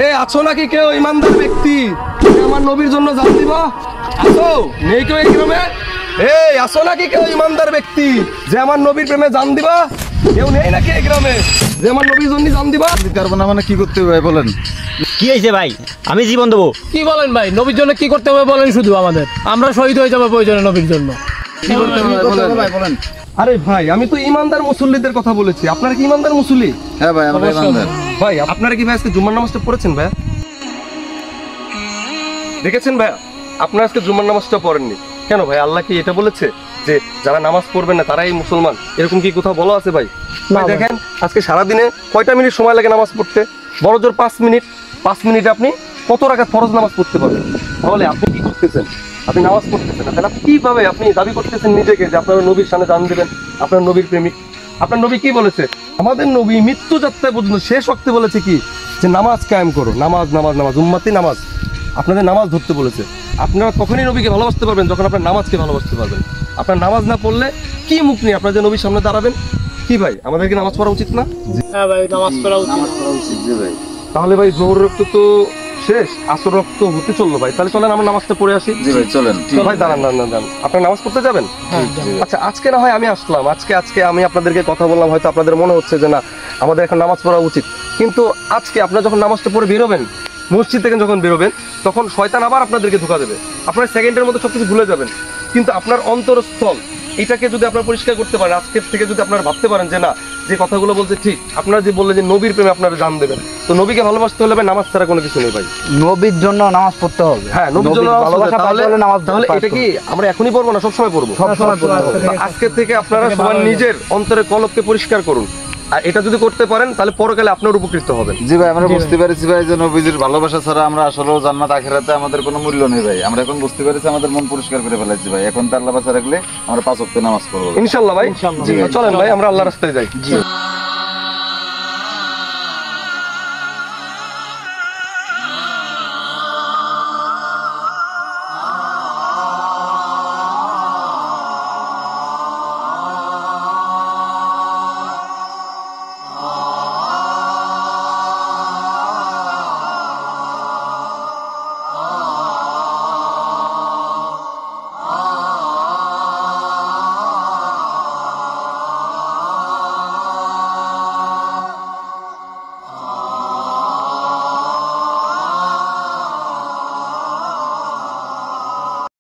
এ আছো নাকি কেউ ইমানদার ব্যক্তি আমার নবীর জন্য জান দিব? আছো? নেই কেউ এই গ্রামে? এই আছো নাকি কেউ ইমানদার ব্যক্তি যে আমার নবীর প্রেমে জান দিবা? কেউ নেই নাকি এই গ্রামে যে আমার নবীর জন্য জান দিবা? দিতে পারবো না মানে কি করতে হবে ভাই বলেন? কি হয়েছে ভাই? আমি জীবন দেবো। কি বলেন ভাই? নবীর জন্য কি করতে হবে বলেন শুধু আমাদের, আমরা শহীদ হয়ে যাবো প্রয়োজনে নবীর জন্য। কি করতে হবে ভাই বলেন? আরে ভাই আমি তো ইমানদার মুসল্লিদের কথা বলেছি, আপনারা কি ইমানদার মুসল্লি? হ্যাঁ ভাই আমরা ইমানদার। ভাই আপনারা কি ভাই আজকে জুম্মার নামাজটা পড়েছেন ভাই? দেখেছেন ভাই আপনারা আজকে জুম্মার নামাজটা পড়েননি কেন ভাই? আল্লাহ কি এটা বলেছে যে যারা নামাজ পড়বেন না তারাই মুসলমান? এরকম কি কোথাও বলা আছে ভাই? ভাই দেখেন আজকে সারাদিনে কয়টা মিনিট সময় লাগে নামাজ পড়তে? বড় জোর 5 মিনিট। 5 মিনিটে আপনি কত রাকাত ফরজ নামাজ পড়তে পারবেন? তাহলে আপনি কি করতেছেন? আপনি নামাজ পড়তেছেন না, তাহলে কিভাবে আপনি দাবি করতেছেন নিজেকে যে আপনার নবীর সামনে জান দেবেন, আপনার নবীর প্রেমিক? আপনার নবী কি বলেছে? আমাদের নবী মৃত্যু যাত্রায় পর্যন্ত শেষ ওয়াক্তে বলেছে কি যে নামাজ কায়েম করো, নামাজ নামাজ নামাজ, উম্মতি নামাজ। আপনাদের নামাজ ধরতে বলেছে। আপনারা তখনই নবীকে ভালোবাসতে পারবেন যখন আপনার নামাজকে ভালোবাসতে পারবেন। আপনার নামাজ না পড়লে কি মুখ নিয়ে আপনার যে নবীর সামনে দাঁড়াবেন? কি ভাই আমাদেরকে নামাজ পড়া উচিত না? হ্যাঁ ভাই নামাজ পড়া উচিত। জি ভাই। তাহলে ভাই জোহর রক্ত তো শেষ, আসর রক্ত হতে চললো ভাই, তাহলে চলেন আমরা নামাজটা পড়ে আসি। জি ভাই চলেন। ভাই দাঁড়ান দাঁড়ান দাঁড়ান, আপনার নামাজ পড়তে যাবেন? হ্যাঁ, আচ্ছা আজকে না হয় আমি আসলাম, আজকে আমি আপনাদেরকে কথা বললাম, হয়তো আপনাদের মনে হচ্ছে যে না আমাদের এখন নামাজ পড়া উচিত, কিন্তু আজকে আপনারা যখন নামাজটা পড়ে বেরোবেন, মসজিদ থেকে যখন বেরোবেন, তখন শয়তান আবার আপনাদেরকে ধোঁকা দেবে। আপনার সেকেন্ডের মধ্যে সবকিছু ভুলে যাবেন, কিন্তু আপনার অন্তরস্থল এটাকে যদি আপনারা পরিষ্কার করতে পারেন, আজকের থেকে যদি আপনারা ভাবতে পারেন যে না যে কথাগুলো বলছে ঠিক, আপনারা যে বললেন যে নবীর প্রেমে আপনারা জান দেবেন, তো নবীকে ভালোবাসতে হলে ভাই নামাজ ছাড়া কোনো কিছু নেই ভাই। নবীর জন্য নামাজ পড়তে হবে। হ্যাঁ নবীর জন্য ভালোবাসা পাইতে হলে নামাজ তাহলে এটা কি আমরা এখনই পড়বো না সবসময় পড়বো? সবসময় পড়বো। আজকে থেকে আপনারা সবাই নিজের অন্তরের কলবকে পরিষ্কার করুন, আর এটা যদি করতে পারেন তাহলে পরকালে আপনার উপকৃত হবেন। জি ভাই আমরা বুঝতে পেরেছি ভাই যে নবীজির ভালোবাসা ছাড়া আমরা আসলে জান্নাত আখিরাতে আমাদের কোনো মূল্য নেই ভাই। আমরা এখন বুঝতে পেরেছি, আমাদের মন পরিষ্কার করে ফেলেছি ভাই। এখন তো আল্লাহ বাঁচা রাখলে আমরা 5 ওয়াক্ত নামাজ পড়বো ইনশাআল্লাহ ভাই। ইনশাআল্লাহ। চলেন ভাই আমরা আল্লাহর রাস্তায় যাই।